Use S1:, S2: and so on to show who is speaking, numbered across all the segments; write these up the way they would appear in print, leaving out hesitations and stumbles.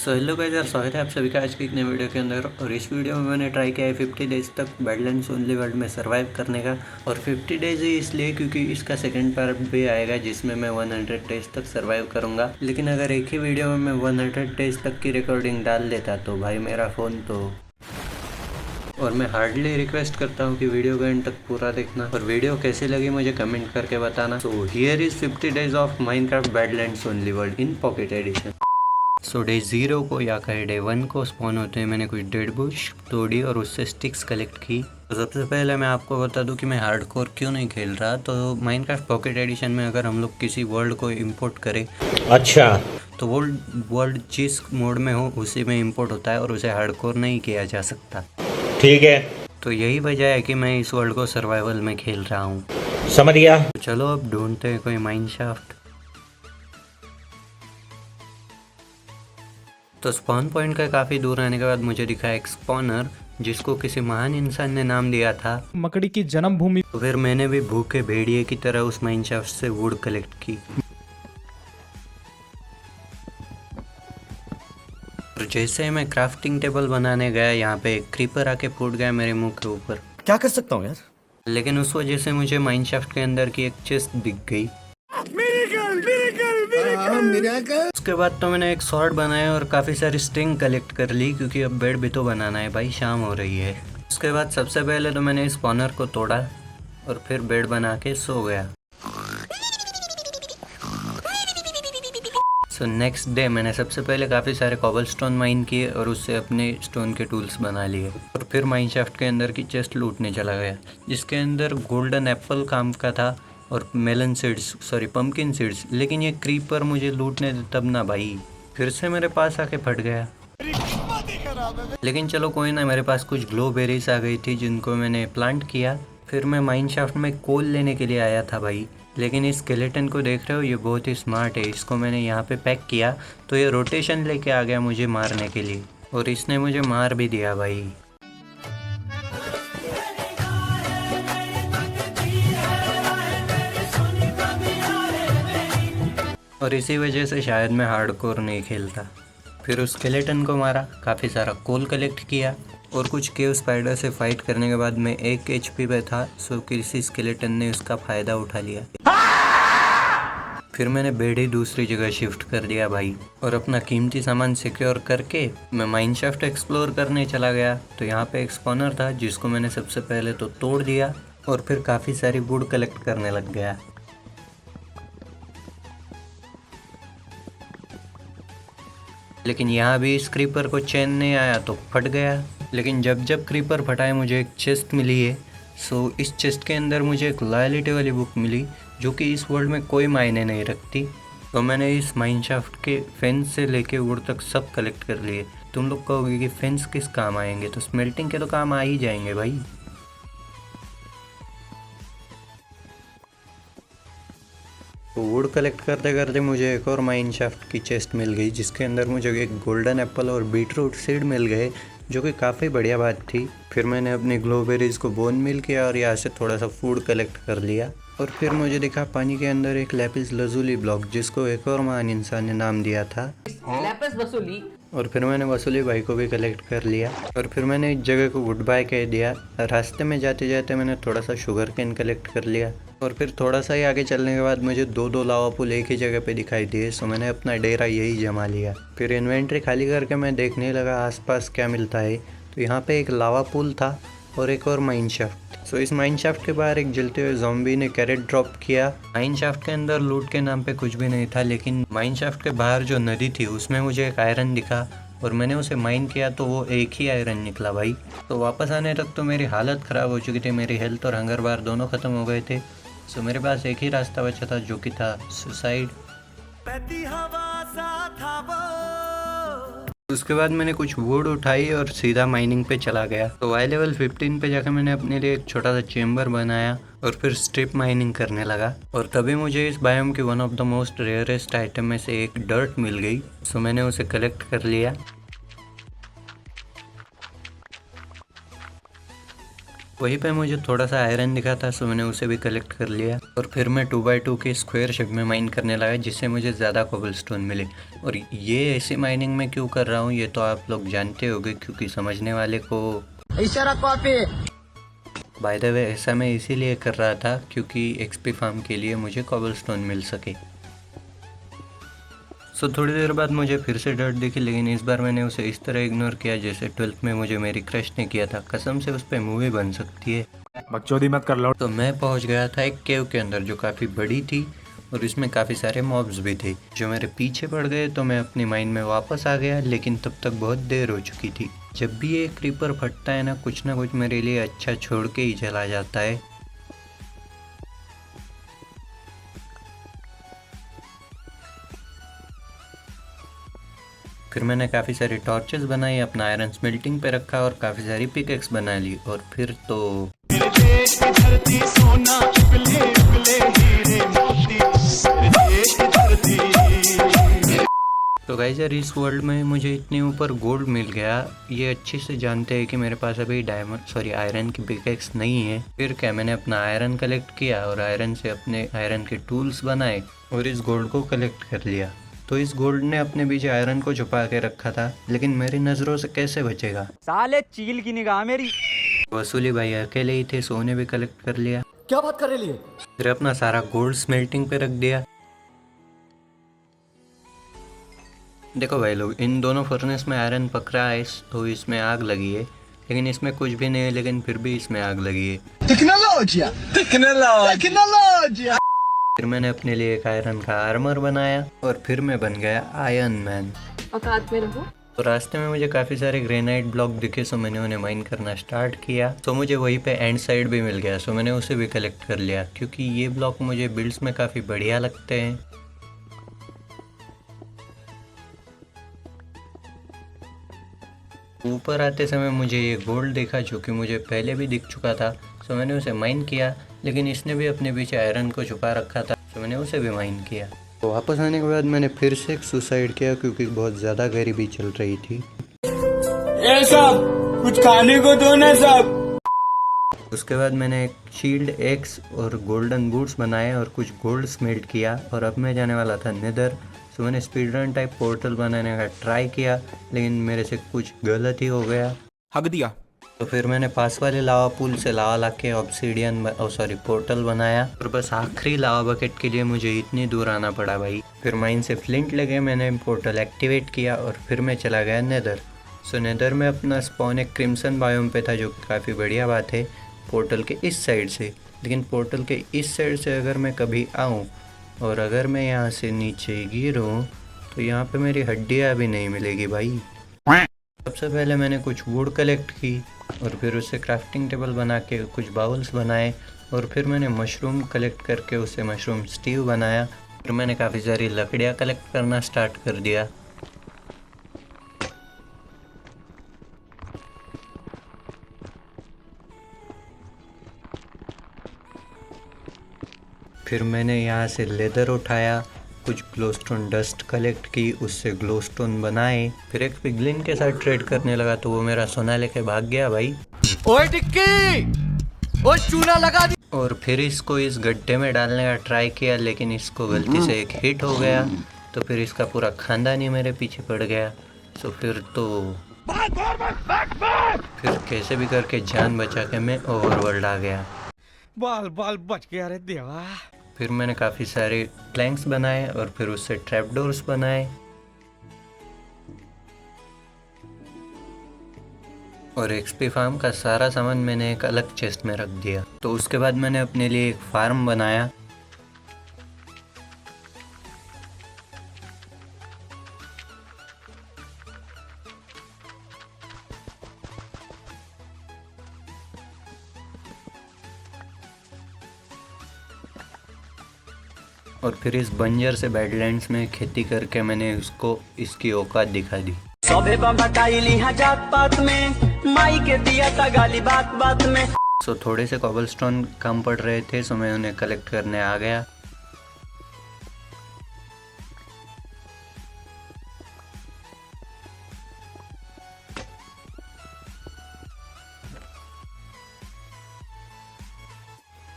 S1: Hello guys यार, स्वागत है आप सभी का आज की एक नई वीडियो के अंदर। और इस वीडियो में मैंने ट्राई किया है 50 डेज तक बैडलैंड्स ओनली वर्ल्ड में सरवाइव करने का। और 50 डेज ही इसलिए क्योंकि इसका सेकंड पार्ट भी आएगा जिसमें मैं 100 डेज तक सरवाइव करूंगा। लेकिन अगर एक ही वीडियो में मैं 100 डेज तक की रिकॉर्डिंग डाल देता तो भाई मेरा फ़ोन तो। और मैं हार्डली रिक्वेस्ट करता हूँ कि वीडियो को एंड तक पूरा देखना। और वीडियो कैसी लगी मुझे कमेंट करके बताना। So here is 50 days of Minecraft badlands only world in pocket edition. So day 0 को या कहे डे 1 को स्पॉन होते हैं मैंने कुछ डेड बुश तोड़ी और उससे स्टिक्स कलेक्ट की। तो सबसे पहले मैं आपको बता दूं कि मैं हार्डकोर क्यों नहीं खेल रहा। तो माइनक्राफ्ट पॉकेट एडिशन में अगर हम लोग किसी वर्ल्ड को इंपोर्ट करें, अच्छा, तो वर्ल्ड जिस मोड में हो उसी में इंपोर्ट होता है और उसे हार्डकोर नहीं किया जा सकता। ठीक है, तो यही वजह है कि मैं इस वर्ल्ड को सर्वाइवल में खेल रहा हूँ। समझ गया। तो चलो अब ढूंढते हैं कोई माइनशाफ्ट। तो स्पॉन पॉइंट का काफ़ी दूर आने के बाद मुझे दिखा एक स्पॉनर जिसको किसी महान इंसान ने नाम दिया था
S2: मकड़ी की जन्मभूमि।
S1: तो फिर मैंने भी भूखे भेड़िए की तरह उस माइनशाफ्ट से वुड कलेक्ट की। और जैसे ही मैं क्राफ्टिंग टेबल बनाने गया, यहाँ पे एक क्रीपर आके फूट गया मेरे मुंह के ऊपर।
S3: क्या कर सकता हूँ यार।
S1: लेकिन उस वजह से मुझे माइनशाफ्ट के अंदर की एक चेस्ट दिख गई। उसके बाद तो मैंने एक सॉर्ड बनाया और काफ़ी सारी स्ट्रिंग कलेक्ट कर ली क्योंकि अब बेड भी तो बनाना है भाई, शाम हो रही है। उसके बाद सबसे पहले तो मैंने इस स्पॉनर को तोड़ा और फिर बेड बना के सो गया। सो नेक्स्ट डे मैंने सबसे पहले काफ़ी सारे कॉबलस्टोन माइन किए और उससे अपने स्टोन के टूल्स बना लिए। और फिर माइनशाफ्ट के अंदर की चेस्ट लूटने चला गया जिसके अंदर गोल्डन एप्पल काम का था और melon seeds, sorry pumpkin seeds. लेकिन ये क्रीपर मुझे लूटने दे तब ना भाई, फिर से मेरे पास आके फट गया। लेकिन चलो कोई ना, मेरे पास कुछ ग्लो बेरीज आ गई थी जिनको मैंने प्लांट किया। फिर मैं माइनशाफ्ट में कोल लेने के लिए आया था भाई। लेकिन इस स्केलेटन को देख रहे हो, ये बहुत ही स्मार्ट है। इसको मैंने यहाँ पे पैक किया तो ये रोटेशन लेके आ गया मुझे मारने के लिए और इसने मुझे मार भी दिया भाई। और इसी वजह से शायद मैं हार्डकोर नहीं खेलता। फिर उस स्केलेटन को मारा, काफ़ी सारा कोल कलेक्ट किया और कुछ केव स्पाइडर से फाइट करने के बाद मैं 1 HP पे था। सो किसी स्केलेटन ने उसका फ़ायदा उठा लिया। फिर मैंने बेड ही दूसरी जगह शिफ्ट कर दिया भाई और अपना कीमती सामान सिक्योर करके मैं माइनशाफ्ट एक्सप्लोर करने चला गया। तो यहाँ पे एक स्पॉनर था जिसको मैंने सबसे पहले तो तोड़ दिया और फिर काफ़ी सारी वुड कलेक्ट करने लग गया। लेकिन यहाँ भी इस क्रीपर को चैन नहीं आया तो फट गया। लेकिन जब क्रीपर फटाए मुझे एक चेस्ट मिली है। सो इस चेस्ट के अंदर मुझे एक लॉयल्टी वाली बुक मिली जो कि इस वर्ल्ड में कोई मायने नहीं रखती। तो मैंने इस माइनशाफ्ट के फेंस से लेके वुड तक सब कलेक्ट कर लिए। तुम लोग कहोगे कि फेंस किस काम आएंगे, तो स्मेल्टिंग के तो काम आ ही जाएंगे भाई। तो वुड कलेक्ट करते करते मुझे एक और माइनशाफ्ट की चेस्ट मिल गई जिसके अंदर मुझे एक गोल्डन एप्पल और बीटरूट सीड मिल गए जो कि काफ़ी बढ़िया बात थी। फिर मैंने अपनी ग्लोबेरीज को बोन मिल किया और यहाँ से थोड़ा सा फूड कलेक्ट कर लिया। और फिर मुझे दिखा पानी के अंदर एक लैपिस लजुली ब्लॉक जिसको एक और महान इंसान ने नाम दिया था
S4: लैपिस वसूली।
S1: और फिर मैंने वसूली भाई को भी कलेक्ट कर लिया और फिर मैंने इस जगह को गुड बाय कह दिया। रास्ते में जाते जाते मैंने थोड़ा सा शुगर केन कलेक्ट कर लिया और फिर थोड़ा सा ही आगे चलने के बाद मुझे दो लावा पुल एक ही जगह पे दिखाई दिए। सो मैंने अपना डेरा यही जमा लिया। फिर इन्वेंट्री खाली करके मैं देखने लगा आसपास क्या मिलता है। तो यहाँ पे एक लावा पुल था और एक और माइनशाफ्ट। सो इस माइनशाफ्ट के बाहर एक जलते हुए ज़ॉम्बी ने कैरेट ड्रॉप किया। माइनशाफ्ट के अंदर लूट के नाम पे कुछ भी नहीं था, लेकिन माइनशाफ्ट के बाहर जो नदी थी उसमें मुझे एक आयरन दिखा और मैंने उसे माइन किया तो वो एक ही आयरन निकला भाई। तो वापस आने तक तो मेरी हालत ख़राब हो चुकी थी, मेरी हेल्थ और हंगर बार दोनों ख़त्म हो गए थे। सो मेरे पास एक ही रास्ता बचा था जो कि था सुसाइड। उसके बाद मैंने कुछ वुड उठाई और सीधा माइनिंग पे चला गया। तो वाई लेवल 15 पे जाकर मैंने अपने लिए एक छोटा सा चेम्बर बनाया और फिर स्ट्रिप माइनिंग करने लगा। और तभी मुझे इस बायोम की one of the most rarest item में से एक डर्ट मिल गई। सो मैंने उसे कलेक्ट कर लिया। वहीं पे मुझे थोड़ा सा आयरन दिखा था, सो मैंने उसे भी कलेक्ट कर लिया और फिर मैं 2x2 के स्क्वायर शेप में माइन करने लगा, जिससे मुझे ज़्यादा कोबलस्टोन मिले। और ये ऐसी माइनिंग में क्यों कर रहा हूँ ये तो आप लोग जानते होंगे, क्योंकि समझने वाले को
S2: इशारा कॉपी।
S1: बाय द वे ऐसा मैं इसीलिए कर रहा था क्योंकि एक्सपी फार्म के लिए मुझे कोबलस्टोन मिल सके। सो थोड़ी देर बाद मुझे फिर से डर्ट दिखी, लेकिन इस बार मैंने उसे इस तरह इग्नोर किया जैसे 12th में मुझे मेरी क्रश ने किया था। कसम से उस पर मूवी बन सकती है।
S3: बकचोदी मत कर लो।
S1: तो मैं पहुंच गया था एक केव के अंदर जो काफ़ी बड़ी थी और इसमें काफ़ी सारे मॉब्स भी थे जो मेरे पीछे पड़ गए। तो मैं अपनी माइंड में वापस आ गया, लेकिन तब तक बहुत देर हो चुकी थी। जब भी ये क्रीपर फटता है ना कुछ मेरे लिए अच्छा छोड़ के ही चला जाता है। फिर मैंने काफ़ी सारी टॉर्चेस बनाई, अपना आयरन स्मेल्टिंग पे रखा और काफ़ी सारी पिकेक्स बना ली। और फिर तो गाइस यार इस वर्ल्ड में मुझे इतने ऊपर गोल्ड मिल गया, ये अच्छे से जानते हैं कि मेरे पास अभी आयरन की पिकेक्स नहीं है। फिर क्या, मैंने अपना आयरन कलेक्ट किया और आयरन से अपने आयरन के टूल्स बनाए और इस गोल्ड को कलेक्ट कर लिया। तो इस गोल्ड ने अपने पीछे आयरन को छुपा के रखा था, लेकिन मेरी नज़रों से कैसे बचेगा।
S2: साले चील की निगाह मेरी।
S1: वसूली भाई अकेले ही थे, सोने भी कलेक्ट कर लिया।
S2: क्या बात कर रही है?
S1: फिर अपना सारा गोल्ड स्मेल्टिंग पे रख दिया। देखो भाई लोग, इन दोनों फर्नेस में आयरन पकड़ा है तो इसमें आग लगी है, लेकिन इसमें कुछ भी नहीं है, लेकिन फिर भी इसमें आग लगी है।
S2: टेक्नोलॉजिया टेक्नोलॉजिया।
S1: फिर मैंने अपने लिए एक आयरन का आर्मर बनाया और फिर मैं बन गया आयरन मैन।
S4: औकात में रहो।
S1: तो रास्ते में मुझे काफ़ी सारे ग्रेनाइट ब्लॉक दिखे, सो मैंने उन्हें माइन करना स्टार्ट किया। तो मुझे वहीं पे एंड साइड भी मिल गया, सो मैंने उसे भी कलेक्ट कर लिया क्योंकि ये ब्लॉक मुझे बिल्ड्स में काफ़ी बढ़िया लगते हैं। ऊपर आते समय मुझे ये गोल्ड देखा जो कि मुझे पहले भी दिख चुका था, सो मैंने उसे माइन किया, लेकिन इसने भी अपने पीछे आयरन को छुपा रखा था, सो मैंने उसे भी माइन किया। तो वापस आने के बाद मैंने फिर से एक सुसाइड किया क्योंकि बहुत ज़्यादा गरीबी चल रही थी।
S3: ए सब कुछ खाने को दो ना सब।
S1: उसके बाद मैंने एक शील्ड एक्स और गोल्डन बूट्स बनाए और कुछ गोल्ड स्मेल्ट किया और अब मैं जाने वाला था नेदर। सो मैंने स्पीड रन टाइप पोर्टल बनाने का ट्राई किया, लेकिन मेरे से कुछ गलत ही हो गया।
S3: हक दिया।
S1: तो फिर मैंने पास वाले लावा पूल से लावा ला के पोर्टल बनाया और बस आखिरी लावा बकेट के लिए मुझे इतनी दूर आना पड़ा भाई। फिर माइन से फ्लिंट लगे, मैंने पोर्टल एक्टिवेट किया और फिर मैं चला गया नेदर। सो नेदर में अपना स्पॉन एक क्रिम्सन बायोम पे था, जो कि काफ़ी बढ़िया बात है पोर्टल के इस साइड से। लेकिन पोर्टल के इस साइड से अगर मैं कभी आऊँ और अगर मैं यहाँ से नीचे गिरूँ तो यहाँ पे मेरी हड्डियाँ भी नहीं मिलेगी भाई। सबसे पहले मैंने कुछ वुड कलेक्ट की और फिर उससे क्राफ्टिंग टेबल बना के कुछ बाउल्स बनाए और फिर मैंने मशरूम कलेक्ट करके उससे मशरूम स्टीव बनाया। फिर मैंने काफ़ी सारी लकड़ियाँ कलेक्ट करना स्टार्ट कर दिया। फिर मैंने यहाँ से लेदर उठाया, कुछ ग्लोस्टोन डस्ट कलेक्ट की, उससे ग्लोस्टोन बनाए। फिर एक पिगलिन के साथ ट्रेड करने लगा तो वो मेरा सोना लेके भाग गया भाई।
S2: ओए टिक्की, ओए चूना लगा दी।
S1: और फिर इसको इस गड्ढे में डालने का ट्राई किया, लेकिन इसको गलती से एक हिट हो गया तो फिर इसका पूरा खानदान ही मेरे पीछे पड़ गया। तो फिर कैसे भी करके जान बचा के मैं ओवरवर्ल्ड आ गया।
S3: बाल बाल बच गया रे देवा।
S1: फिर मैंने काफ़ी सारे प्लैंक्स बनाए और फिर उससे ट्रैपडोर्स बनाए और एक्सपी फार्म का सारा सामान मैंने एक अलग चेस्ट में रख दिया। तो उसके बाद मैंने अपने लिए एक फार्म बनाया। और फिर इस बंजर से बैडलैंड्स में खेती करके मैंने उसको इसकी औकात दिखा दी।
S2: सबे बटाईली जात पात में माई के दिया था गाली बात बात में।
S1: सो थोड़े से कॉबलस्टोन कम पड़ रहे थे, सो मैं उन्हें कलेक्ट करने आ गया।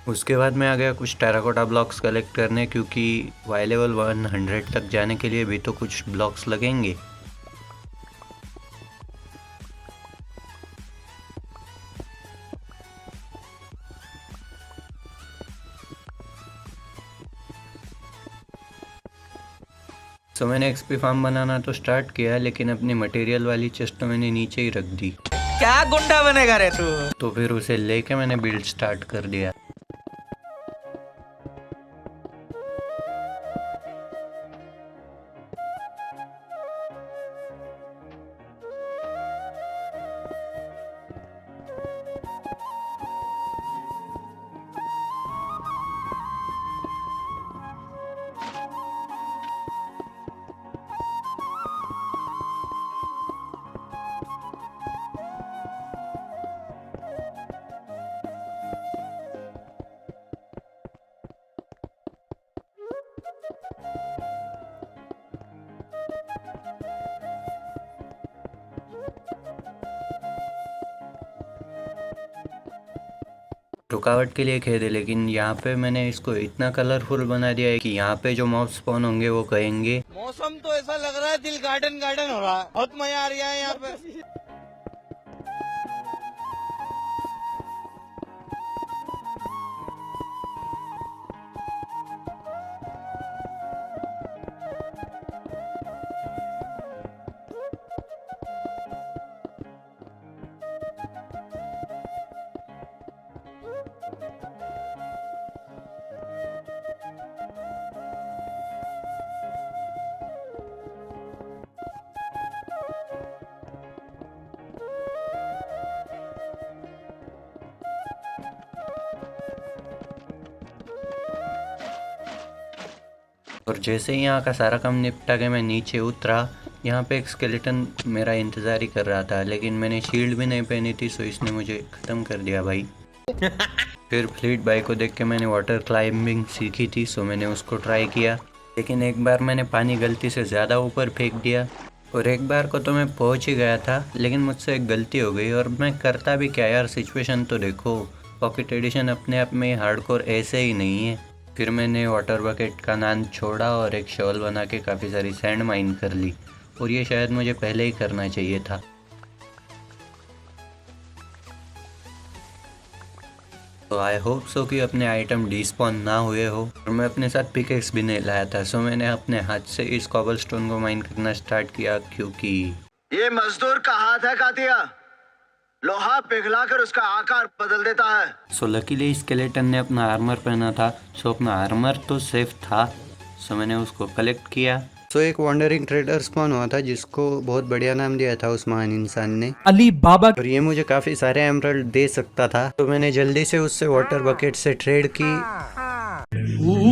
S1: उसके बाद मैं आ गया कुछ टेराकोटा ब्लॉक्स कलेक्ट करने, क्योंकि वाई लेवल 100 तक जाने के लिए भी तो कुछ ब्लॉक्स लगेंगे। तो मैंने एक्सपी फार्म बनाना तो स्टार्ट किया, लेकिन अपनी मटेरियल वाली चेस्ट तो मैंने नीचे ही रख दी।
S4: क्या गुंडा बनेगा रे तू?
S1: तो फिर उसे लेके मैंने बिल्ड स्टार्ट कर दिया। रुकावट के लिए खेद है, लेकिन यहाँ पे मैंने इसको इतना कलरफुल बना दिया है कि यहाँ पे जो मॉब स्पॉन होंगे वो कहेंगे
S4: मौसम तो ऐसा लग रहा है दिल गार्डन गार्डन हो रहा है। बहुत मजा आ रहा है यहाँ पे।
S1: और जैसे ही यहाँ का सारा काम निपटा के मैं नीचे उतरा, यहाँ पे एक स्केलेटन मेरा इंतज़ार ही कर रहा था, लेकिन मैंने शील्ड भी नहीं पहनी थी, सो इसने मुझे ख़त्म कर दिया भाई। फिर फ्लीट बाइक को देख के मैंने वाटर क्लाइंबिंग सीखी थी, सो मैंने उसको ट्राई किया, लेकिन एक बार मैंने पानी गलती से ज़्यादा ऊपर फेंक दिया, और एक बार को तो मैं पहुँच ही गया था, लेकिन मुझसे एक गलती हो गई। और मैं करता भी क्या यार, सिचुएशन तो देखो, पॉकेट एडिशन अपने आप में हार्डकोर ऐसे ही नहीं है। फिर मैंने वाटर बकेट का नाम छोड़ा और एक शॉल बना के काफ़ी सारी सैंड माइन कर ली, और ये शायद मुझे पहले ही करना चाहिए था। तो आई होप सो कि अपने आइटम डिस्पॉन ना हुए हो, और मैं अपने साथ पिकेक्स भी नहीं लाया था, सो मैंने अपने हाथ से इस कॉबलस्टोन को माइन करना स्टार्ट किया, क्योंकि
S5: ये मजदूर का हाथ है कातिया, लोहा पिघलाकर उसका आकार बदल देता है।
S1: सो लकीली स्केलेटन ने अपना आर्मर पहना था, सो अपना आर्मर तो सेफ था, सो मैंने उसको कलेक्ट किया। सो एक वॉन्डरिंग ट्रेडर स्पॉन हुआ था, जिसको बहुत बढ़िया नाम दिया था उस महान इंसान ने,
S4: अली बाबा।
S1: और ये मुझे काफ़ी सारे एमराल्ड दे सकता था, तो मैंने जल्दी से उससे वाटर बकेट से ट्रेड की।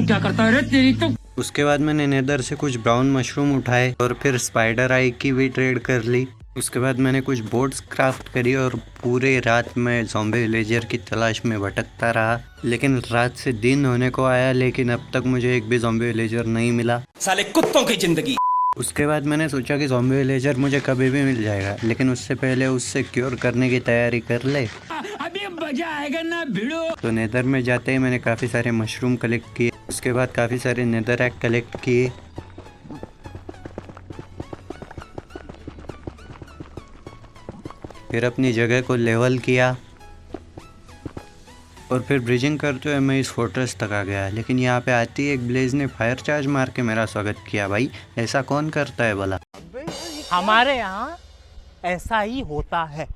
S3: क्या करता है रे तेरी तो।
S1: उसके बाद मैंने नेदर से कुछ ब्राउन मशरूम उठाए, और फिर स्पाइडर आई की भी ट्रेड कर ली। उसके बाद मैंने कुछ बोट्स क्राफ्ट करी, और पूरे रात में ज़ॉम्बी विलेजर की तलाश में भटकता रहा, लेकिन रात से दिन होने को आया, लेकिन अब तक मुझे एक भी ज़ॉम्बी विलेजर नहीं मिला।
S4: साले कुत्तों की जिंदगी।
S1: उसके बाद मैंने सोचा कि ज़ॉम्बी विलेजर मुझे कभी भी मिल जाएगा, लेकिन उससे पहले उससे क्योर करने की तैयारी कर ले।
S3: अभी मजा आएगा ना भिड़ो।
S1: तो नेदर में जाते ही मैंने काफ़ी सारे मशरूम कलेक्ट किए, उसके बाद काफ़ी सारे नेदर एग कलेक्ट किए। फिर अपनी जगह को लेवल किया, और फिर ब्रिजिंग करते हुए मैं इस फोर्ट्रेस तक आ गया, लेकिन यहाँ पे आती ही एक ब्लेज ने फायर चार्ज मार के मेरा स्वागत किया। भाई ऐसा कौन करता है भला?
S4: हमारे यहाँ ऐसा ही होता है।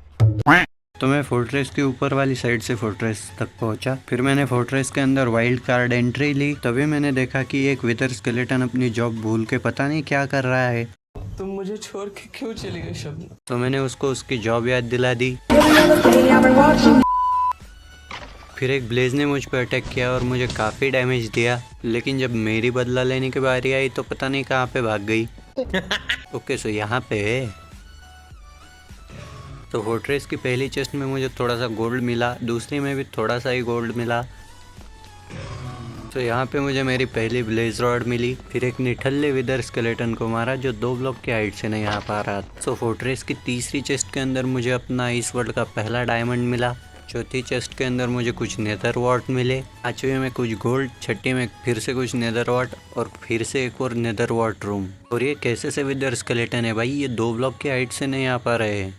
S1: तो मैं फोर्ट्रेस के ऊपर वाली साइड से फोर्ट्रेस तक पहुंचा। फिर मैंने फोर्ट्रेस के अंदर वाइल्ड कार्ड एंट्री ली। तभी मैंने देखा कि एक विदर स्केलेटन अपनी जॉब भूल के पता नहीं क्या कर रहा है।
S6: तुम मुझे छोड़ के क्यों चली गई शबनम?
S1: तो मैंने उसको उसकी जॉब याद दिला दी। फिर एक ब्लेज ने मुझ पर अटैक किया और मुझे काफ़ी डैमेज दिया, लेकिन जब मेरी बदला लेने की बारी आई तो पता नहीं कहाँ पे भाग गई। ओके, सो यहाँ पे है। तो फोर्ट्रेस की पहली चेस्ट में मुझे थोड़ा सा गोल्ड मिला, दूसरी में भी थोड़ा सा ही गोल्ड मिला। तो यहाँ पे मुझे मेरी पहली ब्लेज रॉड मिली। फिर एक निठल्ले विदर स्केलेटन को मारा जो 2 ब्लॉक की हाइट से नहीं आ पा रहा। सो फोर्ट्रेस की तीसरी चेस्ट के अंदर मुझे अपना इस वर्ल्ड का पहला डायमंड मिला। चौथी चेस्ट के अंदर मुझे कुछ नेदर वॉर्ट मिले, पांचवी में कुछ गोल्ड, छठी में फिर से कुछ नेदर वॉर्ट और फिर से एक और नेदर वॉर्ट रूम। और ये कैसे से विदर स्केलेटन है भाई, ये 2 ब्लॉक की हाइट से नहीं आ पा रहे हैं।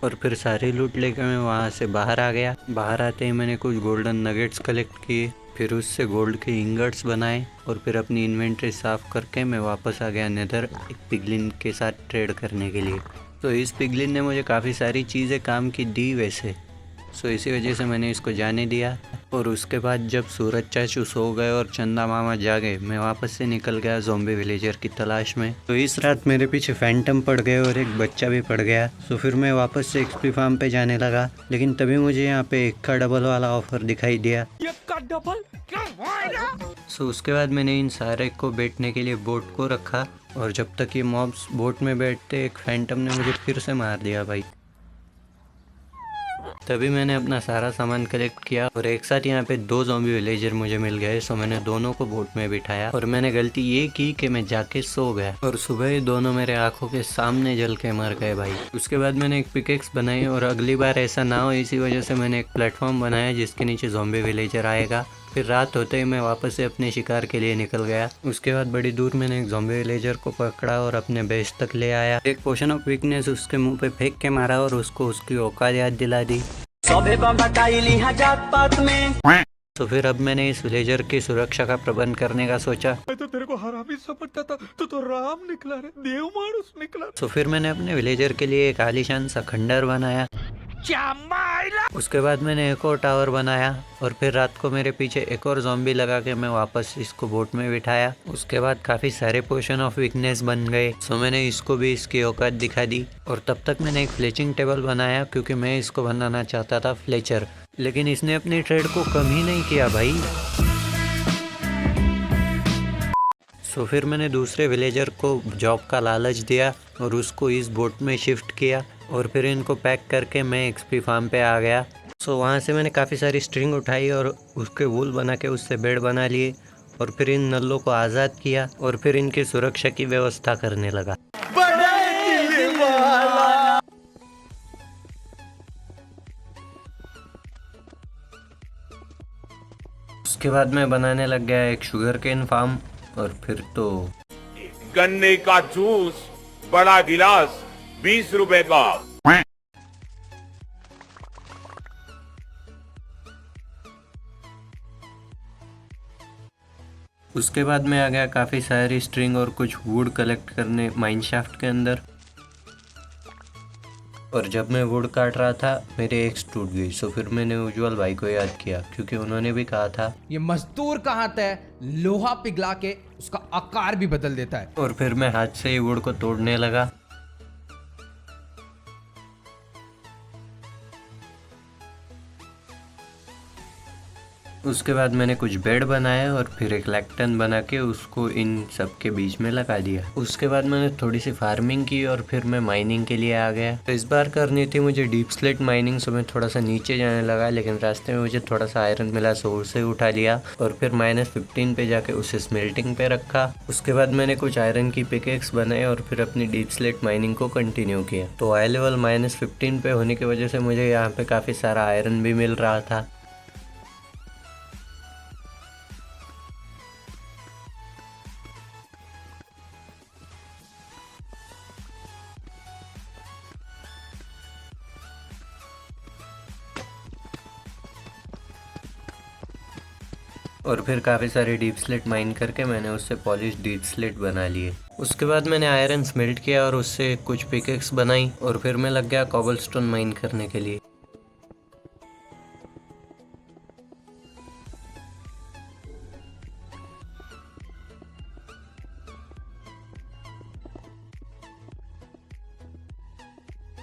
S1: और फिर सारी लूट लेकर मैं वहाँ से बाहर आ गया। बाहर आते ही मैंने कुछ गोल्डन नगेट्स कलेक्ट किए, फिर उससे गोल्ड के इंगट्स बनाए और फिर अपनी इन्वेंट्री साफ करके मैं वापस आ गया नेदर एक पिगलिन के साथ ट्रेड करने के लिए। तो इस पिगलिन ने मुझे काफ़ी सारी चीज़ें काम की दी वैसे, सो इसी वजह से मैंने इसको जाने दिया। और उसके बाद जब सूरज चाचू सो गए और चंदा मामा जागे, मैं वापस से निकल गया ज़ॉम्बी विलेजर की तलाश में। तो इस रात मेरे पीछे फैंटम पड़ गए और एक बच्चा भी पड़ गया। तो फिर मैं वापस से एक्सपी फार्म पे जाने लगा, लेकिन तभी मुझे यहाँ पे 1 का डबल वाला ऑफर दिखाई दिया।
S3: 1 का डबल क्या भाई?
S1: सो उसके बाद मैंने इन सारे को बैठने के लिए बोट को रखा और जब तक ये मॉब्स बोट में बैठते, एक फैंटम ने मुझे फिर से मार दिया भाई। तभी मैंने अपना सारा सामान कलेक्ट किया और एक साथ यहाँ पे 2 ज़ॉम्बी विलेजर मुझे मिल गए। सो मैंने दोनों को बोट में बिठाया और मैंने गलती ये की कि मैं जाके सो गया और सुबह ही दोनों मेरे आंखों के सामने जल के मर गए भाई। उसके बाद मैंने एक पिकेक्स बनाई और अगली बार ऐसा ना हो इसी वजह से मैंने एक प्लेटफॉर्म बनाया जिसके नीचे ज़ॉम्बी विलेजर आएगा। फिर रात होते ही मैं वापस से अपने शिकार के लिए निकल गया। उसके बाद बड़ी दूर मैंने एक ज़ॉम्बी विलेजर को पकड़ा और अपने बेस तक ले आया। एक पोशन ऑफ वीकनेस उसके मुंह पे फेंक के मारा और उसको उसकी औकात याद दिला दी।
S2: सभे बटाई जात पात में।
S1: तो फिर अब मैंने इस विलेजर की सुरक्षा का प्रबंध करने का सोचा।
S3: मैं तो तेरे को हरामी समझता था, तू तो राम निकला रे, देव मानुस निकला।
S1: तो फिर मैंने अपने विलेजर के लिए एक आलीशान सा खंडर बनाया। उसके बाद मैंने एक और टावर बनाया और फिर रात को मेरे पीछे एक और ज़ॉम्बी लगा के मैं वापस इसको बोट में बिठाया। उसके बाद काफ़ी सारे पोशन ऑफ वीकनेस बन गए। सो मैंने इसको भी इसकी औकात दिखा दी और तब तक मैंने एक फ्लेचिंग टेबल बनाया क्योंकि मैं इसको बनाना चाहता था फ्लेचर, लेकिन इसने अपनी ट्रेड को कम ही नहीं किया भाई। सो फिर मैंने दूसरे विलेजर को जॉब का लालच दिया और उसको इस बोट में शिफ्ट किया और फिर इनको पैक करके मैं एक्सपी फार्म पे आ गया। सो वहाँ से मैंने काफ़ी सारी स्ट्रिंग उठाई और उसके वूल बना के उससे बेड बना लिए और फिर इन नल्लों को आज़ाद किया और फिर इनकी सुरक्षा की व्यवस्था करने लगा। उसके बाद मैं बनाने लग गया एक शुगर केन फार्म और फिर तो
S7: गन्ने का जूस बड़ा गिलास 20 रुपए का।
S1: उसके बाद मैं आ गया काफ़ी सारी स्ट्रिंग और कुछ वुड कलेक्ट करने माइन शाफ्ट के अंदर। और जब मैं वुड काट रहा था मेरी एक्स टूट गई। सो फिर मैंने उज्जवल भाई को याद किया क्योंकि उन्होंने भी कहा था
S8: ये मजदूर का हाथ है, लोहा पिघला के उसका आकार भी बदल देता है।
S1: और फिर मैं हाथ से ही वुड को तोड़ने लगा। उसके बाद मैंने कुछ बेड बनाया और फिर एक लैक्टन बना के उसको इन सब के बीच में लगा दिया। उसके बाद मैंने थोड़ी सी फार्मिंग की और फिर मैं माइनिंग के लिए आ गया। तो इस बार करनी थी मुझे डीप स्लेट माइनिंग, सो मैं थोड़ा सा नीचे जाने लगा, लेकिन रास्ते में मुझे थोड़ा सा आयरन मिला सो उसे उठा लिया और फिर -15 पे जाके उसे स्मेल्टिंग पे रखा। उसके बाद मैंने कुछ आयरन की पिकेक्स बनाए और फिर अपनी डीप स्लेट माइनिंग को कंटिन्यू किया। तो आई लेवल -15 पे होने की वजह से मुझे यहाँ पे काफ़ी सारा आयरन भी मिल रहा था। और फिर काफ़ी सारे डीप स्लेट माइन करके मैंने उससे पॉलिश डीप स्लेट बना लिए। उसके बाद मैंने आयरन स्मेल्ट किया और उससे कुछ पिकेक्स बनाई और फिर मैं लग गया कॉबलस्टोन माइन करने के लिए।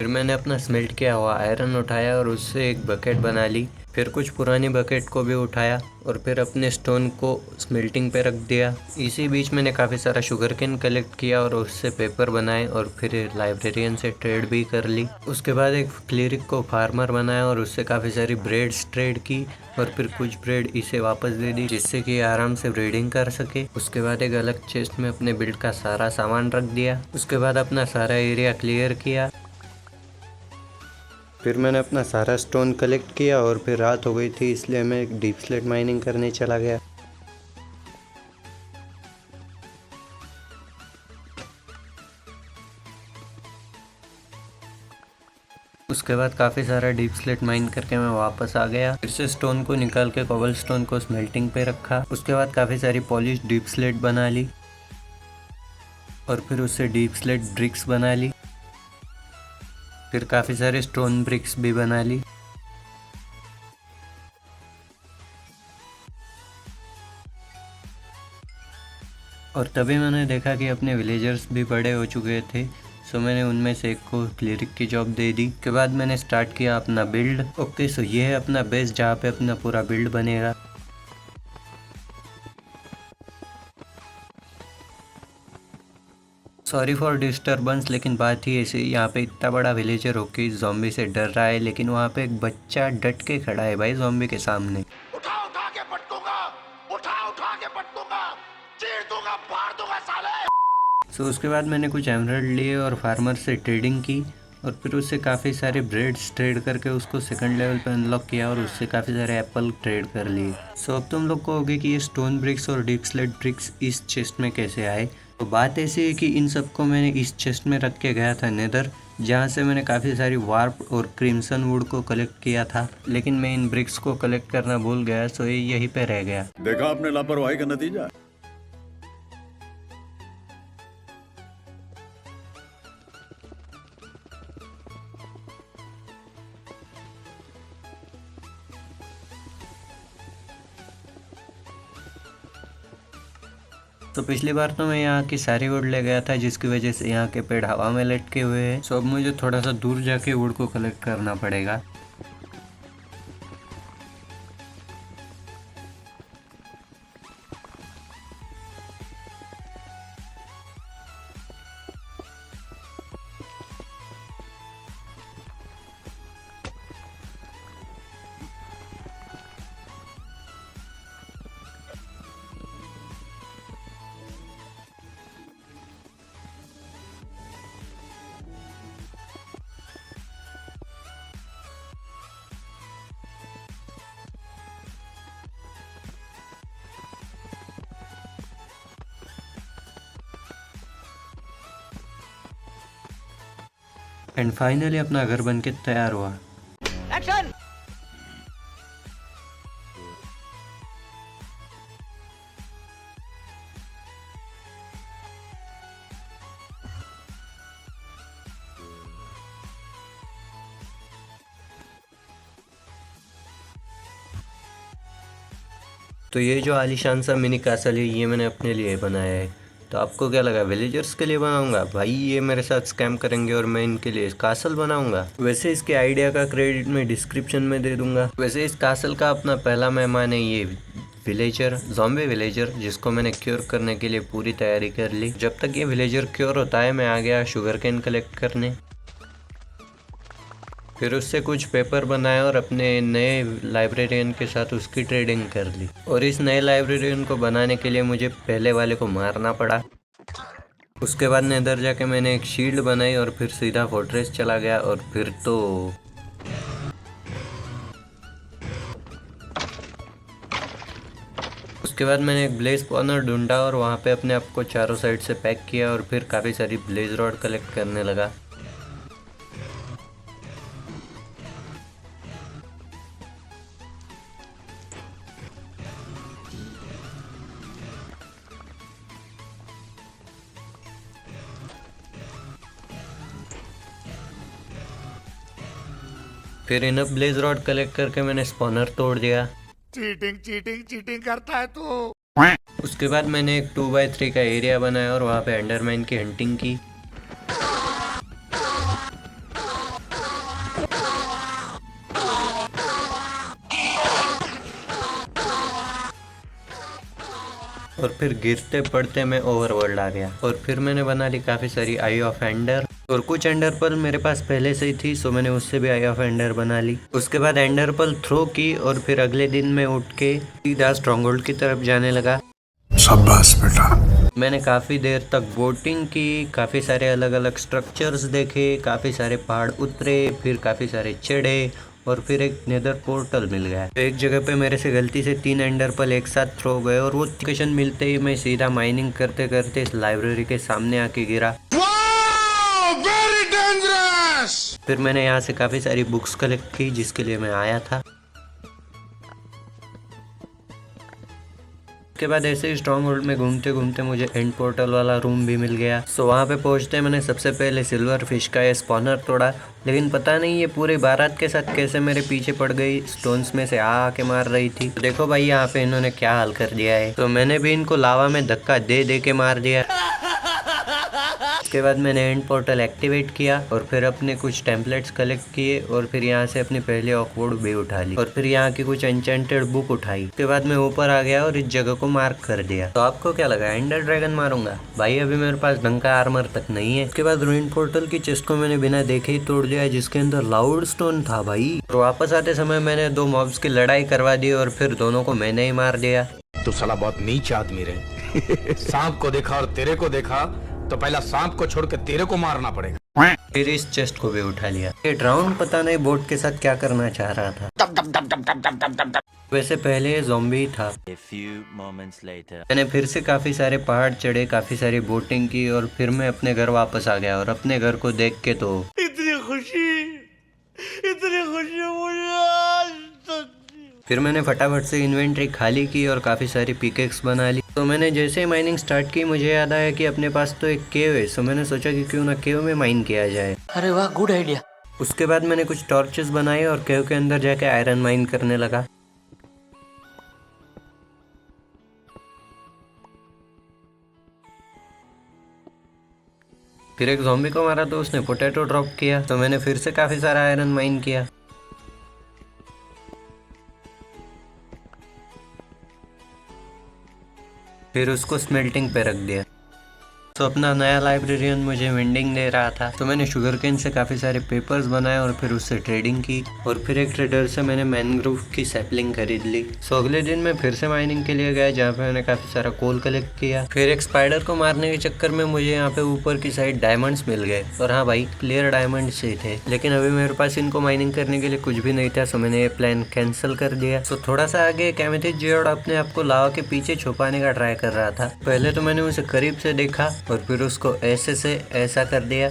S1: फिर मैंने अपना स्मेल्ट किया हुआ आयरन उठाया और उससे एक बकेट बना ली। फिर कुछ पुरानी बकेट को भी उठाया और फिर अपने स्टोन को स्मेल्टिंग पे रख दिया। इसी बीच मैंने काफ़ी सारा शुगर केन कलेक्ट किया और उससे पेपर बनाए और फिर लाइब्रेरियन से ट्रेड भी कर ली। उसके बाद एक क्लिरिक को फार्मर बनाया और उससे काफ़ी सारी ब्रेड्स ट्रेड की और फिर कुछ ब्रेड इसे वापस दे दी जिससे कि आराम से ब्रीडिंग कर सके। उसके बाद एक अलग चेस्ट में अपने बिल्ड का सारा सामान रख दिया। उसके बाद अपना सारा एरिया क्लियर किया। फिर मैंने अपना सारा स्टोन कलेक्ट किया और फिर रात हो गई थी, इसलिए मैं एक डीप स्लेट माइनिंग करने चला गया। उसके बाद काफ़ी सारा डीप स्लेट माइन करके मैं वापस आ गया। फिर से स्टोन को निकाल के कोबल स्टोन को स्मेल्टिंग पे रखा। उसके बाद काफ़ी सारी पॉलिश डीप स्लेट बना ली और फिर उससे डीप स्लेट ब्रिक्स बना ली। फिर काफ़ी सारे स्टोन ब्रिक्स भी बना ली। और तभी मैंने देखा कि अपने विलेजर्स भी बड़े हो चुके थे, सो मैंने उनमें से एक को क्लिरिक की जॉब दे दी। के बाद मैंने स्टार्ट किया अपना बिल्ड। ओके, सो ये है अपना बेस जहाँ पे अपना पूरा बिल्ड बनेगा। सॉरी फॉर डिस्टर्बेंस, लेकिन बात ही ऐसी, यहाँ पे इतना बड़ा विलेजर होके ज़ॉम्बी से डर रहा है, लेकिन वहाँ पे एक बच्चा डट के खड़ा है भाई ज़ॉम्बी के सामने।
S5: उठा के पट दूंगा, उठा के पट दूंगा, चीर दूंगा, फाड़ दूंगा साले।
S1: सो उसके बाद मैंने कुछ एमराल्ड लिए और फार्मर से ट्रेडिंग की और फिर उससे काफ़ी सारे ब्रेड्स ट्रेड करके उसको सेकंड लेवल पे अनलॉक किया और उससे काफ़ी सारे एप्पल ट्रेड कर लिए। सो अब तुम लोग कहोगे कि ये स्टोन ब्रिक्स और डीप स्लेट ब्रिक्स इस चेस्ट में कैसे आए। तो बात ऐसी है कि इन सबको मैंने इस चेस्ट में रख के गया था नेदर, जहाँ से मैंने काफ़ी सारी वार्प और क्रिम्सन वुड को कलेक्ट किया था, लेकिन मैं इन ब्रिक्स को कलेक्ट करना भूल गया, सो ये यहीं पे रह गया।
S5: देखा आपने लापरवाही का नतीजा।
S1: तो पिछली बार तो मैं यहाँ की सारी वुड ले गया था, जिसकी वजह से यहाँ के पेड़ हवा में लटके हुए हैं। सो अब मुझे थोड़ा सा दूर जाके वुड को कलेक्ट करना पड़ेगा। एंड फाइनली अपना घर बनके तैयार हुआ।
S2: एक्शन।
S1: तो ये जो आलीशान सा मिनी कासल है, ये मैंने अपने लिए बनाया है। तो आपको क्या लगा विलेजर्स के लिए बनाऊंगा? भाई ये मेरे साथ स्कैम करेंगे और मैं इनके लिए कासल बनाऊंगा। वैसे इसके आइडिया का क्रेडिट मैं डिस्क्रिप्शन में दे दूंगा। वैसे इस कासल का अपना पहला मेहमान है ये विलेजर, ज़ॉम्बी विलेजर, जिसको मैंने क्योर करने के लिए पूरी तैयारी कर ली। जब तक ये विलेजर क्योर होता है मैं आ गया शुगर केन कलेक्ट करने। फिर उससे कुछ पेपर बनाया और अपने नए लाइब्रेरियन के साथ उसकी ट्रेडिंग कर ली। और इस नए लाइब्रेरियन को बनाने के लिए मुझे पहले वाले को मारना पड़ा। उसके बाद नेदर जाके मैंने एक शील्ड बनाई और फिर सीधा फोर्ट्रेस चला गया। और फिर तो उसके बाद मैंने एक ब्लेज स्पॉनर ढूंढा और वहाँ पे अपने आप को चारों साइड से पैक किया और फिर काफ़ी सारी ब्लेज रॉड कलेक्ट करने लगा। फिर इनफ ब्लेज रॉड कलेक्ट करके मैंने स्पॉनर तोड़ दिया।
S5: चीटिंग करता है तू।
S1: उसके बाद मैंने एक 2x3 का एरिया बनाया और वहाँ पे एंडरमैन की हंटिंग की। और फिर गिरते पड़ते मैं ओवरवर्ल्ड आ गया और फिर मैंने बना ली काफ़ी सारी आई ऑफ एंडर और कुछ एंडर पर्ल मेरे पास पहले से ही थी, सो मैंने उससे भी आई ऑफ एंडर बना ली। उसके बाद एंडर पर्ल थ्रो की और फिर अगले दिन मैं उठ के सीधा स्ट्रॉन्गहोल्ड की तरफ जाने लगा।
S5: शाबाश बेटा।
S1: मैंने काफ़ी देर तक बोटिंग की, काफ़ी सारे अलग अलग स्ट्रक्चर्स देखे, काफ़ी सारे पहाड़ उतरे, फिर काफ़ी सारे चढ़े और फिर एक नेदर पोर्टल मिल गया। तो एक जगह पे मेरे से गलती से 3 एंडर पर्ल एक साथ थ्रो गए और वो लोकेशन मिलते ही मैं सीधा माइनिंग करते करते इस लाइब्रेरी के सामने आके गिरा। फिर मैंने यहाँ से काफ़ी सारी बुक्स कलेक्ट की जिसके लिए मैं आया था। उसके बाद ऐसे ही स्ट्रॉन्ग होल्ड में घूमते घूमते मुझे एंड पोर्टल वाला रूम भी मिल गया। सो वहाँ पे पहुँचते मैंने सबसे पहले सिल्वर फिश का ये स्पॉनर तोड़ा, लेकिन पता नहीं ये पूरी बारात के साथ कैसे मेरे पीछे पड़ गई, स्टोन्स में से आके मार रही थी। तो देखो भाई यहाँ पे इन्होंने क्या हाल कर दिया है। तो मैंने भी इनको लावा में धक्का दे दे के मार दिया। उसके बाद मैंने एंड पोर्टल एक्टिवेट किया और फिर अपने कुछ टेम्पलेट्स कलेक्ट किए और फिर यहाँ से अपनी पहली ऑकवर्ड भी उठा ली और फिर यहाँ की कुछ एन्चेंटेड बुक उठाई। उसके बाद मैं ऊपर आ गया और इस जगह को मार्क कर दिया। तो आपको क्या लगा एंडर ड्रैगन मारूंगा? भाई अभी मेरे पास ढंग का आर्मर तक नहीं है। उसके बाद रूइन पोर्टल की चेस्ट को मैंने बिना देखे ही तोड़ दिया जिसके अंदर लाउड स्टोन था भाई। और वापस आते समय मैंने 2 मॉब्स की लड़ाई करवा दी और फिर दोनों को मैंने ही मार दिया।
S9: तू साला बहुत नीच आदमी रे। सांप को देखा और तेरे को देखा तो पहला सांप को छोड़ के तेरे को मारना पड़ेगा।
S1: फिर इस चेस्ट को भी उठा लिया। ये ड्राउन पता नहीं बोट के साथ क्या करना चाह रहा था। वैसे पहले ज़ॉम्बी था। मैंने फिर से काफी सारे पहाड़ चढ़े, काफी सारी बोटिंग की और फिर मैं अपने घर वापस आ गया और अपने घर को देख के तो
S4: इतनी खुशी मुझे।
S1: फिर मैंने फटाफट से इन्वेंट्री खाली की और काफ़ी सारी पिकेक्स बना ली। तो मैंने जैसे ही माइनिंग स्टार्ट की मुझे याद आया कि अपने पास तो एक केव है, सो मैंने सोचा कि क्यों ना केव में माइन किया जाए।
S2: अरे वाह, गुड आइडिया।
S1: उसके बाद मैंने कुछ टॉर्चेस बनाए और केव के अंदर जाके आयरन माइन करने लगा। फिर एक ज़ॉम्बी को मारा तो उसने पोटैटो ड्रॉप किया, तो मैंने फिर से काफ़ी सारा आयरन माइन किया। फिर उसको स्मेल्टिंग पे रख दिया। तो अपना नया लाइब्रेरियन मुझे वेंडिंग दे रहा था, तो मैंने शुगर केन से काफ़ी सारे पेपर्स बनाए और फिर उससे ट्रेडिंग की और फिर एक ट्रेडर से मैंने मैनग्रोव की सैपलिंग खरीद ली। सो अगले दिन मैं फिर से माइनिंग के लिए गया जहाँ पे मैंने काफ़ी सारा कोल कलेक्ट किया। फिर एक स्पाइडर को मारने के चक्कर में मुझे यहाँ पे ऊपर की साइड डायमंड्स मिल गए और हाँ भाई क्लियर डायमंड्स ही थे, लेकिन अभी मेरे पास इनको माइनिंग करने के लिए कुछ भी नहीं था। सो मैंने ये प्लान कैंसिल कर दिया। सो थोड़ा सा आगे एक एमेथिस्ट जियोड अपने आप को लावा के पीछे छुपाने का ट्राई कर रहा था। पहले तो मैंने उसे करीब से देखा और फिर उसको ऐसे से ऐसा कर दिया।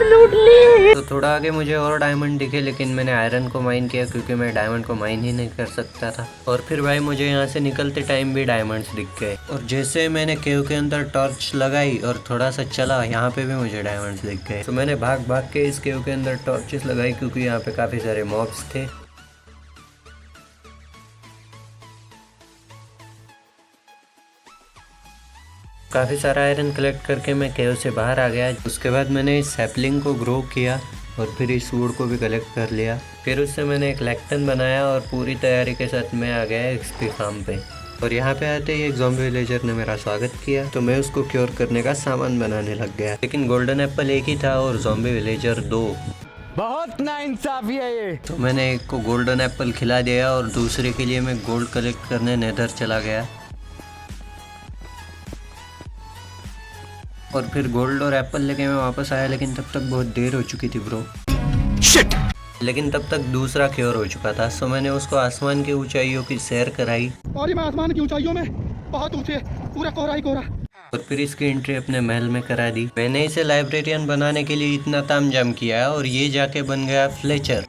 S1: लूट ली। तो थोड़ा आगे मुझे और डायमंड दिखे, लेकिन मैंने आयरन को माइन किया क्योंकि मैं डायमंड को माइन ही नहीं कर सकता था। और फिर भाई मुझे यहाँ से निकलते टाइम भी डायमंड्स दिख गए और जैसे मैंने केव के अंदर टॉर्च लगाई और थोड़ा सा चला, यहाँ पे भी मुझे डायमंड्स दिख गए। तो मैंने भाग भाग के इस केव के अंदर टॉर्चेस लगाई क्योंकि यहाँ पे काफी सारे मॉब्स थे। काफ़ी सारा आयरन कलेक्ट करके मैं केव से बाहर आ गया। उसके बाद मैंने इस सैपलिंग को ग्रो किया और फिर इस वुड को भी कलेक्ट कर लिया। फिर उससे मैंने एक लैक्टन बनाया और पूरी तैयारी के साथ मैं आ गया एक्सपी फार्म पे। और यहाँ पे आते ही एक ज़ॉम्बी विलेजर ने मेरा स्वागत किया, तो मैं उसको क्योर करने का सामान बनाने लग गया। लेकिन गोल्डन एप्पल एक ही था और ज़ॉम्बी विलेजर 2।
S3: बहुत नाइंसाफी है ये।
S1: तो मैंने एक को गोल्डन एप्पल खिला दिया और दूसरे के लिए मैं गोल्ड कलेक्ट करने नेदर चला गया। और फिर गोल्ड और एप्पल लेके मैं वापस आया, लेकिन तब तक बहुत देर हो चुकी थी ब्रो। शिट! लेकिन तब तक दूसरा क्योर हो चुका था। सो मैंने उसको आसमान की ऊंचाइयों की सैर कराई
S10: और मैं आसमान की ऊंचाइयों में बहुत ऊंचे, पूरा कोहरा ही कोहरा।
S1: और फिर इसकी एंट्री अपने महल में करा दी। मैंने इसे लाइब्रेरियन बनाने के लिए इतना तामझाम किया और ये जाके बन गया फ्लेचर।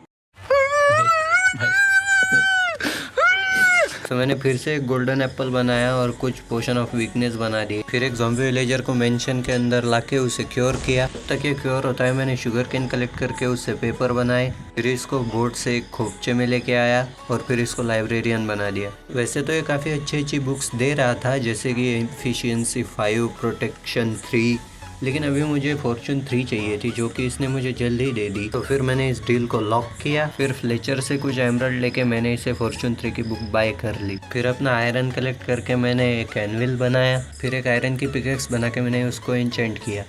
S1: तो मैंने फिर से एक गोल्डन एप्पल बनाया और कुछ पोशन ऑफ वीकनेस बना दी। फिर एक ज़ॉम्बी विलेजर को मेंशन के अंदर लाके उसे क्योर किया। तब तक ये क्योर होता है मैंने शुगर केन कलेक्ट करके उससे पेपर बनाए। फिर इसको बोर्ड से एक खोपचे में लेके आया और फिर इसको लाइब्रेरियन बना दिया। वैसे तो ये काफ़ी अच्छी अच्छी बुक्स दे रहा था, जैसे कि एफिशिएंसी 5, प्रोटेक्शन 3 लेकिन अभी मुझे फॉर्चून 3 चाहिए थी जो कि इसने मुझे जल्द ही दे दी। तो फिर मैंने इस डील को लॉक किया। फिर फ्लेचर से कुछ एमराल्ड लेके मैंने इसे फॉर्चून 3 की बुक बाय कर ली। फिर अपना आयरन कलेक्ट करके मैंने एक एनविल बनाया। फिर एक आयरन की पिकेक्स बना के मैंने उसको एन्चेंट किया।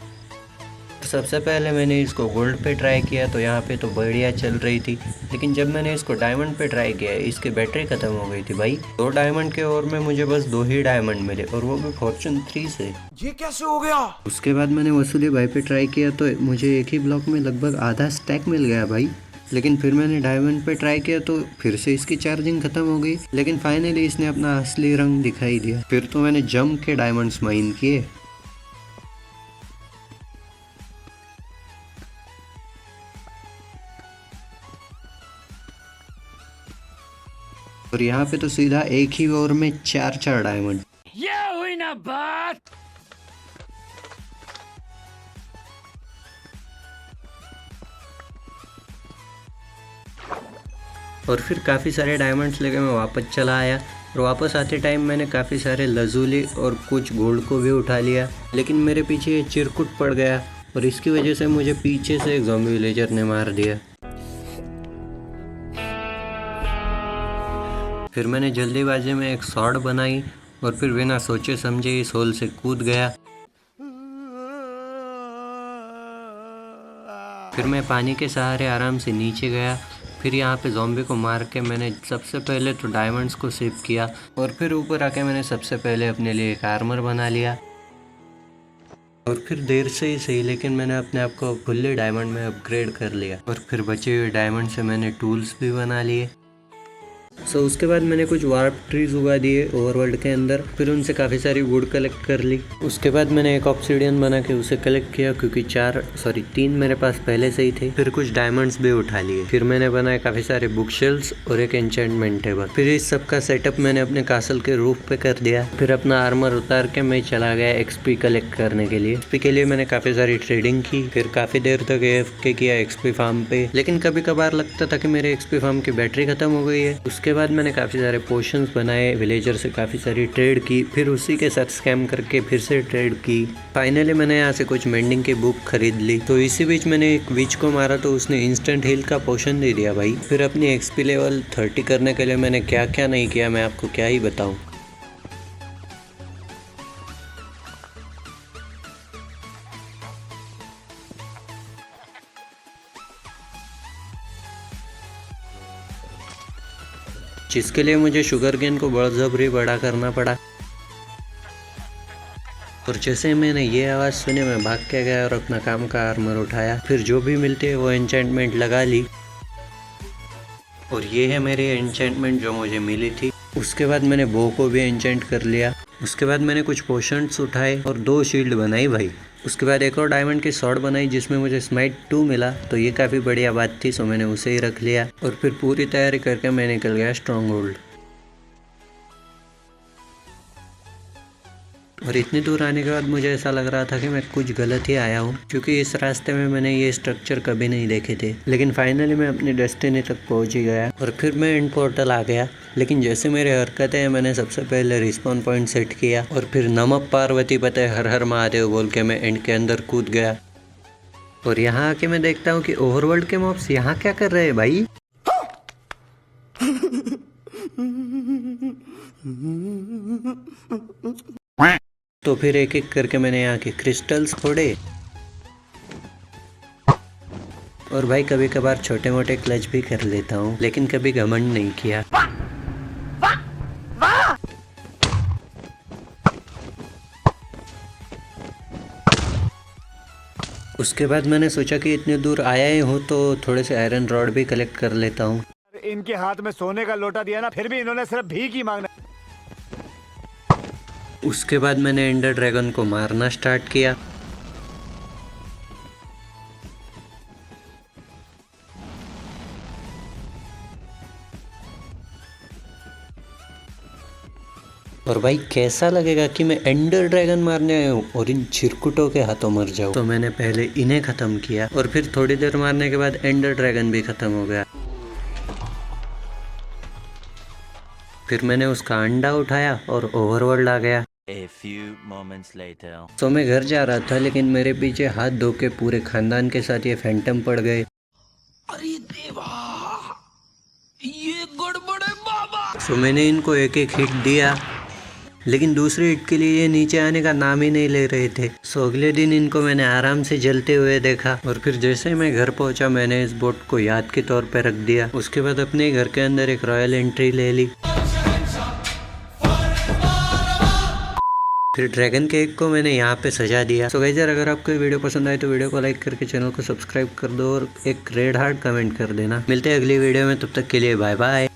S1: सबसे पहले मैंने इसको गोल्ड पे ट्राई किया तो यहाँ पे तो बढ़िया चल रही थी, लेकिन जब मैंने इसको डायमंड पे ट्राई किया इसकी बैटरी खत्म हो गई थी भाई। 2 डायमंड के ओवर में मुझे बस 2 ही डायमंड मिले और वो भी फॉर्चून 3 से।
S9: ये कैसे हो गया?
S1: उसके बाद मैंने वसूली भाई पे ट्राई किया तो मुझे एक ही ब्लॉक में लगभग आधा स्टैक मिल गया भाई। लेकिन फिर मैंने डायमंड पे ट्राई किया तो फिर से इसकी चार्जिंग खत्म हो गई। लेकिन फाइनली इसने अपना असली रंग दिखाई दिया। फिर तो मैंने जम के डायमंड्स माइन किए। और यहाँ पे तो सीधा एक ही ओवर में 4 डायमंड।
S3: ये हुई ना बात।
S1: और फिर काफ़ी सारे डायमंड्स लेके मैं वापस चला आया और वापस आते टाइम मैंने काफ़ी सारे लजूली और कुछ गोल्ड को भी उठा लिया। लेकिन मेरे पीछे ये चिरकुट पड़ गया और इसकी वजह से मुझे पीछे से एक ज़ॉम्बी विलेजर ने मार दिया। फिर मैंने जल्दीबाजी में एक सॉर्ड बनाई और फिर बिना सोचे समझे इस होल से कूद गया। फिर मैं पानी के सहारे आराम से नीचे गया। फिर यहाँ पे ज़ॉम्बी को मार के मैंने सबसे पहले तो डायमंड्स को सेव किया और फिर ऊपर आके मैंने सबसे पहले अपने लिए एक आर्मर बना लिया। और फिर देर से ही सही लेकिन मैंने अपने आप को फुल्ली डायमंड में अपग्रेड कर लिया। और फिर बचे हुए डायमंड से मैंने टूल्स भी बना लिए। उसके बाद मैंने कुछ वार्प ट्रीज उगा दिए ओवरवर्ल्ड के अंदर। फिर उनसे काफ़ी सारी वुड कलेक्ट कर ली। उसके बाद मैंने एक ऑब्सिडियन बना के उसे कलेक्ट किया क्योंकि 3 मेरे पास पहले से ही थे। फिर कुछ डायमंड्स भी उठा लिए। फिर मैंने बनाए काफ़ी सारे बुक शेल्फ्स और एक एन्चेंटमेंट टेबल। फिर इस सब का सेटअप मैंने अपने कासल के रूफ पे कर दिया। फिर अपना आर्मर उतार के मैं चला गया एक्सपी कलेक्ट करने के लिए। एक्सपी के लिए मैंने काफ़ी सारी ट्रेडिंग की। फिर काफ़ी देर तक AFK किया एक्सपी फार्म पे, लेकिन कभी कभार लगता था कि मेरे एक्सपी फार्म की बैटरी खत्म हो गई है। उसके बाद मैंने काफ़ी सारे पोशंस बनाए, विलेजर से काफ़ी सारी ट्रेड की। फिर उसी के साथ स्कैम करके फिर से ट्रेड की। फाइनली मैंने यहाँ से कुछ मेंडिंग की बुक खरीद ली। तो इसी बीच मैंने एक विच को मारा तो उसने इंस्टेंट हील का पोशन दे दिया भाई। फिर अपनी एक्सपी लेवल 30 करने के लिए मैंने क्या क्या नहीं किया मैं आपको क्या ही बताऊँ। जिसके लिए मुझे शुगर केन को बड़जबरी बड़ा करना पड़ा। और जैसे मैंने ये आवाज़ सुनी मैं भाग के गया और अपना काम का आर्मर उठाया। फिर जो भी मिलती है वो एन्चेंटमेंट लगा ली। और ये है मेरी एन्चेंटमेंट जो मुझे मिली थी। उसके बाद मैंने बो को भी एन्चेंट कर लिया। उसके बाद मैंने कुछ पोशंस उठाए और 2 शील्ड बनाई भाई। उसके बाद एक और डायमंड की शॉर्ट बनाई जिसमें मुझे स्माइट 2 मिला। तो ये काफ़ी बढ़िया बात थी, सो मैंने उसे ही रख लिया। और फिर पूरी तैयारी करके मैं निकल गया स्ट्रॉन्ग होल्ड। और इतनी दूर आने के बाद मुझे ऐसा लग रहा था कि मैं कुछ गलत ही आया हूँ, क्योंकि इस रास्ते में मैंने ये स्ट्रक्चर कभी नहीं देखे थे। लेकिन फाइनली मैं अपनी डेस्टिनी तक पहुँच ही गया और फिर मैं एंड पोर्टल आ गया। लेकिन जैसे मेरी हरकतें हैं मैंने सबसे पहले रिस्पॉन पॉइंट सेट किया और फिर नमः पार्वती पते हर हर महादेव बोल के मैं एंड के अंदर कूद गया। और यहाँ आके मैं देखता हूँ कि ओवरवर्ल्ड के मॉब्स यहाँ क्या कर रहे हैं भाई। तो फिर एक एक करके मैंने यहाँ के क्रिस्टल्स फोड़े। और भाई कभी कभार छोटे मोटे क्लच भी कर लेता हूँ, लेकिन कभी घमंड नहीं किया। उसके बाद मैंने सोचा कि इतने दूर आया ही हूँ तो थोड़े से आयरन रॉड भी कलेक्ट कर लेता हूँ।
S10: इनके हाथ में सोने का लोटा दिया ना, फिर भी इन्होंने सिर्फ भीख ही मांगना।
S1: उसके बाद मैंने एंडर ड्रैगन को मारना स्टार्ट किया। और भाई कैसा लगेगा कि मैं एंडर ड्रैगन मारने आया हूँ और इन चिरकुटों के हाथों मर जाऊँ। तो मैंने पहले इन्हें खत्म किया और फिर थोड़ी देर मारने के बाद एंडर ड्रैगन भी खत्म हो गया। फिर मैंने उसका अंडा उठाया और ओवरवर्ल्ड आ गया।
S2: A few moments later.
S1: तो मैं घर जा रहा था लेकिन मेरे पीछे हाथ धो के पूरे खानदान के साथ ये फैंटम पड़ गए।
S8: अरे देवा, ये गड़बड़ है बाबा।
S1: तो मैंने इनको एक एक हिट दिया लेकिन दूसरी हिट के लिए ये नीचे आने का नाम ही नहीं ले रहे थे। सो अगले दिन इनको मैंने आराम से जलते हुए देखा और फिर जैसे ही मैं घर पहुंचा मैंने इस बोट को याद के तौर पे रख दिया। उसके बाद अपने घर के अंदर एक रॉयल एंट्री ले ली। फिर ड्रैगन केक को मैंने यहाँ पे सजा दिया। सो गाइस यार, अगर आपको ये वीडियो पसंद आए तो वीडियो को लाइक करके चैनल को सब्सक्राइब कर दो और एक रेड हार्ट कमेंट कर देना। मिलते हैं अगली वीडियो में, तब तक के लिए बाय बाय।